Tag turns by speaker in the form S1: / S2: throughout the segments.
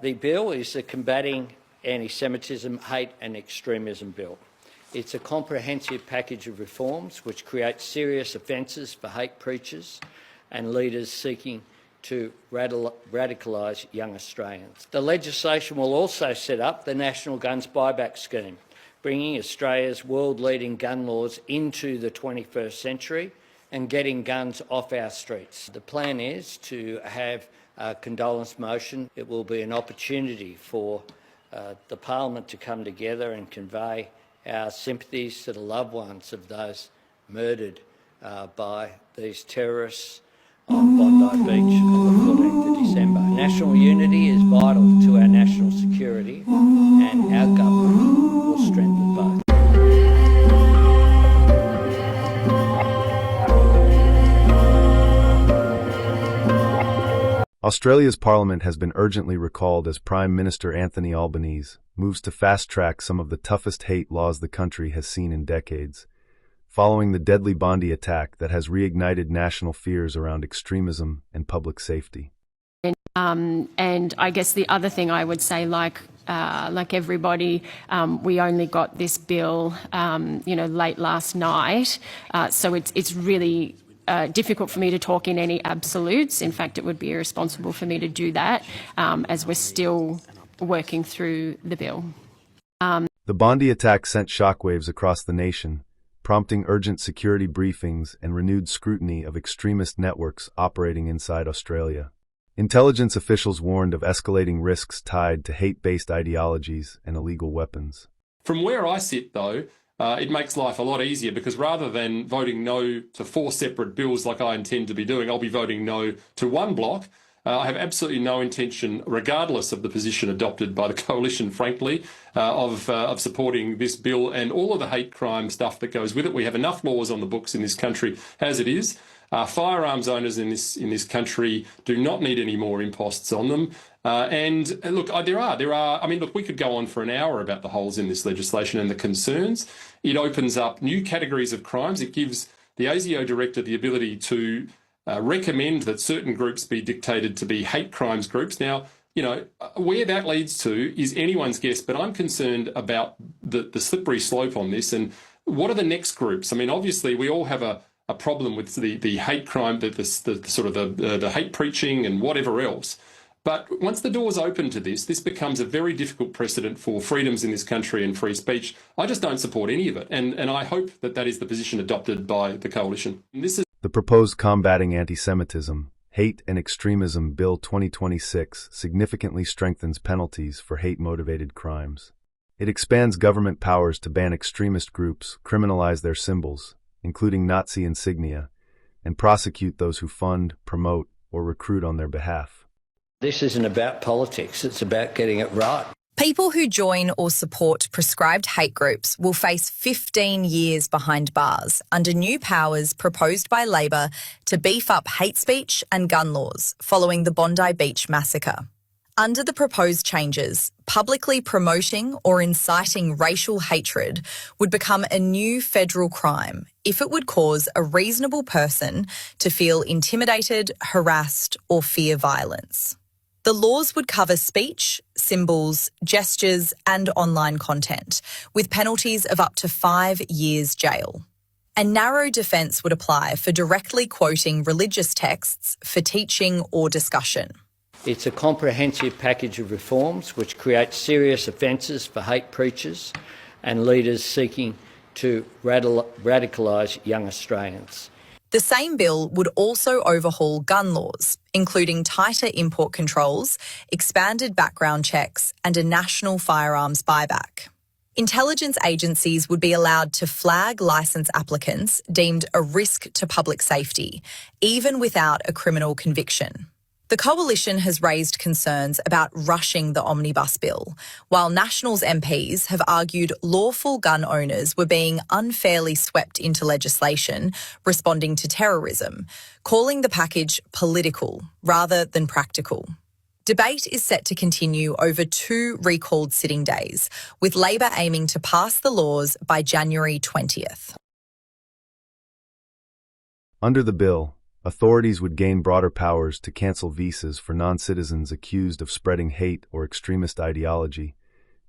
S1: The bill is the Combating Anti-Semitism, Hate and Extremism Bill. It's a comprehensive package of reforms which creates serious offences for hate preachers and leaders seeking to radicalise young Australians. The legislation will also set up the National Guns Buyback Scheme, bringing Australia's world-leading gun laws into the 21st century and getting guns off our streets. The plan is to have a condolence motion. It will be an opportunity for the Parliament to come together and convey our sympathies to the loved ones of those murdered by these terrorists on Bondi Beach on the 14th of December. National unity is vital to our national security, and our government will strengthen both.
S2: Australia's Parliament has been urgently recalled as Prime Minister Anthony Albanese moves to fast-track some of the toughest hate laws the country has seen in decades, following the deadly Bondi attack that has reignited national fears around extremism and public safety.
S3: And I guess the other thing I would say, like everybody, we only got this bill, late last night, so it's really difficult for me to talk in any absolutes. In fact, it would be irresponsible for me to do that, as we're still working through the bill.
S2: The Bondi attack sent shockwaves across the nation, prompting urgent security briefings and renewed scrutiny of extremist networks operating inside Australia. Intelligence officials warned of escalating risks tied to hate-based ideologies and illegal weapons.
S4: From where I sit, though, it makes life a lot easier because rather than voting no to 4 separate bills like I intend to be doing, I'll be voting no to one block. I have absolutely no intention, regardless of the position adopted by the coalition, frankly, of supporting this bill and all of the hate crime stuff that goes with it. We have enough laws on the books in this country as it is. Firearms owners in this country do not need any more imposts on them. And look, there are. I mean, look, we could go on for an hour about the holes in this legislation and the concerns. It opens up new categories of crimes. It gives the ASIO director the ability to recommend that certain groups be dictated to be hate crimes groups. Now, where that leads to is anyone's guess, but I'm concerned about the slippery slope on this and what are the next groups? I mean, obviously, we all have a problem with the hate crime, the sort of the hate preaching and whatever else. But once the door's open to this becomes a very difficult precedent for freedoms in this country and free speech. I just don't support any of it. And I hope that is the position adopted by the coalition.
S2: The proposed Combating Anti-Semitism, Hate and Extremism Bill 2026 significantly strengthens penalties for hate-motivated crimes. It expands government powers to ban extremist groups, criminalize their symbols, including Nazi insignia, and prosecute those who fund, promote, or recruit on their behalf.
S1: This isn't about politics, it's about getting it right.
S5: People who join or support prescribed hate groups will face 15 years behind bars under new powers proposed by Labor to beef up hate speech and gun laws following the Bondi Beach massacre. Under the proposed changes, publicly promoting or inciting racial hatred would become a new federal crime if it would cause a reasonable person to feel intimidated, harassed, or fear violence. The laws would cover speech, symbols, gestures, and online content, with penalties of up to 5 years jail. A narrow defence would apply for directly quoting religious texts for teaching or discussion.
S1: It's a comprehensive package of reforms which creates serious offences for hate preachers and leaders seeking to radicalise young Australians.
S5: The same bill would also overhaul gun laws, including tighter import controls, expanded background checks, and a national firearms buyback. Intelligence agencies would be allowed to flag licence applicants deemed a risk to public safety, even without a criminal conviction. The Coalition has raised concerns about rushing the omnibus bill, while Nationals MPs have argued lawful gun owners were being unfairly swept into legislation responding to terrorism, calling the package political rather than practical. Debate is set to continue over 2 recalled sitting days, with Labor aiming to pass the laws by January 20th.
S2: Under the bill, Authorities would gain broader powers to cancel visas for non-citizens accused of spreading hate or extremist ideology,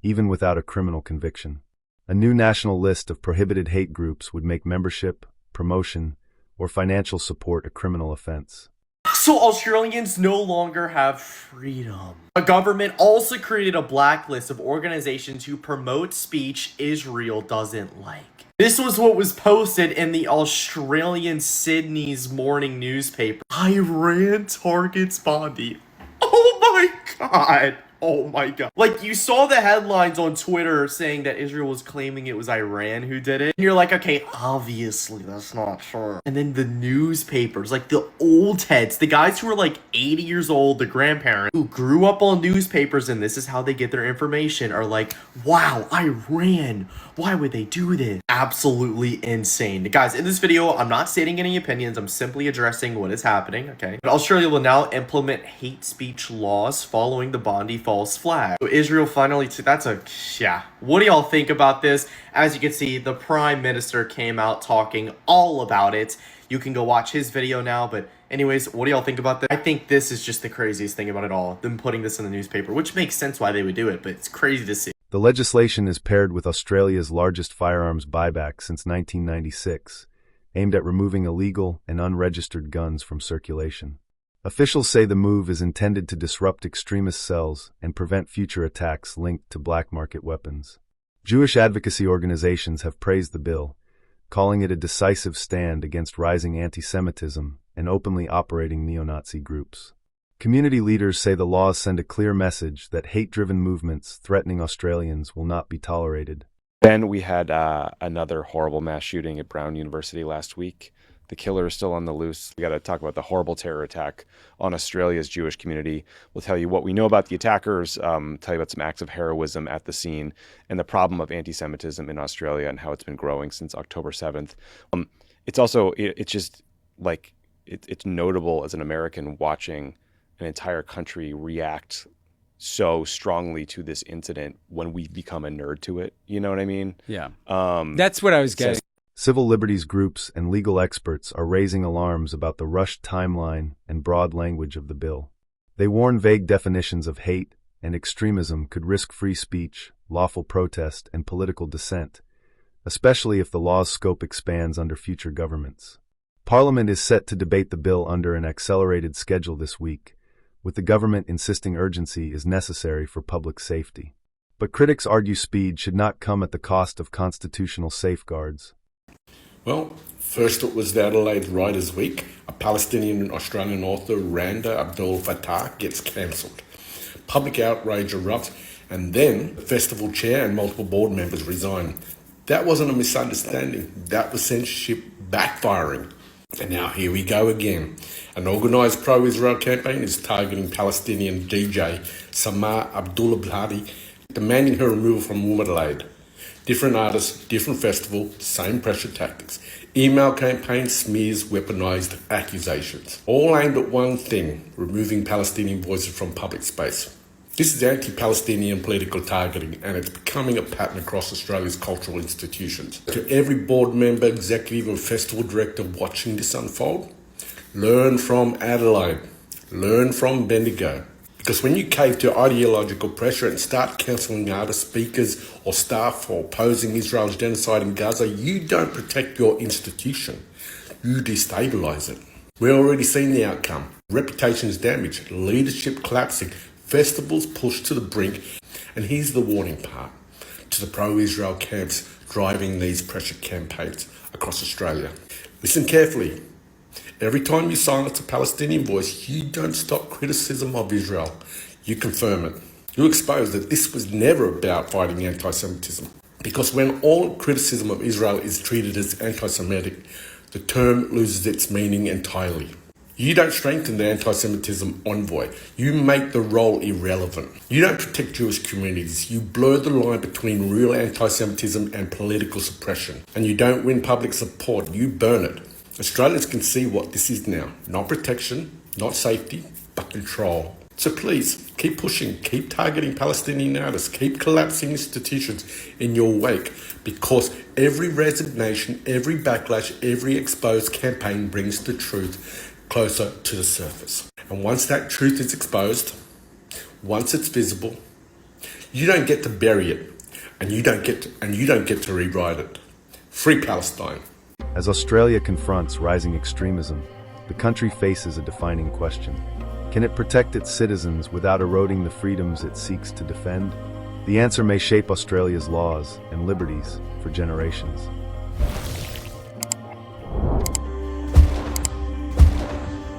S2: even without a criminal conviction. A new national list of prohibited hate groups would make membership, promotion, or financial support a criminal offense.
S6: So Australians no longer have freedom. The government also created a blacklist of organizations who promote speech Israel doesn't like. This was what was posted in the Australian Sydney's morning newspaper. Iran targets Bondi. Oh my god. Oh my god. Like, you saw the headlines on Twitter saying that Israel was claiming it was Iran who did it. And you're like, okay, obviously that's not true. And then the newspapers, like the old heads, the guys who are like 80 years old, the grandparents, who grew up on newspapers and this is how they get their information, are like, wow, Iran, why would they do this? Absolutely insane. Guys, in this video, I'm not stating any opinions. I'm simply addressing what is happening, okay? But Australia will now implement hate speech laws following the Bondi false flag. So Israel finally, yeah. What do y'all think about this? As you can see, the Prime Minister came out talking all about it. You can go watch his video now, but anyways, what do y'all think about this? I think this is just the craziest thing about it all, them putting this in the newspaper, which makes sense why they would do it, but it's crazy to see.
S2: The legislation is paired with Australia's largest firearms buyback since 1996, aimed at removing illegal and unregistered guns from circulation. Officials say the move is intended to disrupt extremist cells and prevent future attacks linked to black market weapons. Jewish advocacy organizations have praised the bill, calling it a decisive stand against rising anti-Semitism and openly operating neo-Nazi groups. Community leaders say the laws send a clear message that hate-driven movements threatening Australians will not be tolerated.
S7: Then we had another horrible mass shooting at Brown University last week. The killer is still on the loose. We got to talk about the horrible terror attack on Australia's Jewish community. We'll tell you what we know about the attackers, tell you about some acts of heroism at the scene, and the problem of anti-Semitism in Australia and how it's been growing since October 7th. It's also, it's just like, it's notable as an American watching an entire country react so strongly to this incident when we become a nerd to it. You know what I mean?
S8: Yeah. That's what I was getting.
S2: Civil liberties groups and legal experts are raising alarms about the rushed timeline and broad language of the bill. They warn vague definitions of hate and extremism could risk free speech, lawful protest, and political dissent, especially if the law's scope expands under future governments. Parliament is set to debate the bill under an accelerated schedule this week, with the government insisting urgency is necessary for public safety. But critics argue speed should not come at the cost of constitutional safeguards.
S9: Well, first it was the Adelaide Writers' Week. A Palestinian and Australian author, Randa Abdul Fattah, gets cancelled. Public outrage erupts, and then the festival chair and multiple board members resign. That wasn't a misunderstanding. That was censorship backfiring. And now here we go again. An organised pro-Israel campaign is targeting Palestinian DJ Samar Abdullah, demanding her removal from Adelaide. Different artists, different festival, same pressure tactics. Email campaigns, smears, weaponised accusations. All aimed at one thing, removing Palestinian voices from public space. This is anti-Palestinian political targeting, and it's becoming a pattern across Australia's cultural institutions. To every board member, executive and festival director watching this unfold, learn from Adelaide. Learn from Bendigo. Because when you cave to ideological pressure and start cancelling artists, speakers or staff for opposing Israel's genocide in Gaza, you don't protect your institution. You destabilise it. We've already seen the outcome. Reputations damaged, leadership collapsing, festivals pushed to the brink. And here's the warning part to the pro-Israel camps driving these pressure campaigns across Australia. Listen carefully. Every time you silence a Palestinian voice, you don't stop criticism of Israel. You confirm it. You expose that this was never about fighting anti-Semitism. Because when all criticism of Israel is treated as anti-Semitic, the term loses its meaning entirely. You don't strengthen the anti-Semitism envoy. You make the role irrelevant. You don't protect Jewish communities. You blur the line between real anti-Semitism and political suppression. And you don't win public support. You burn it. Australians can see what this is now. Not protection, not safety, but control. So please, keep pushing, keep targeting Palestinian artists, keep collapsing institutions in your wake, because every resignation, every backlash, every exposed campaign brings the truth. closer to the surface. And once that truth is exposed, once it's visible, you don't get to bury it, and you don't get to rewrite it. Free Palestine.
S2: As Australia confronts rising extremism, the country faces a defining question. Can it protect its citizens without eroding the freedoms it seeks to defend? The answer may shape Australia's laws and liberties for generations.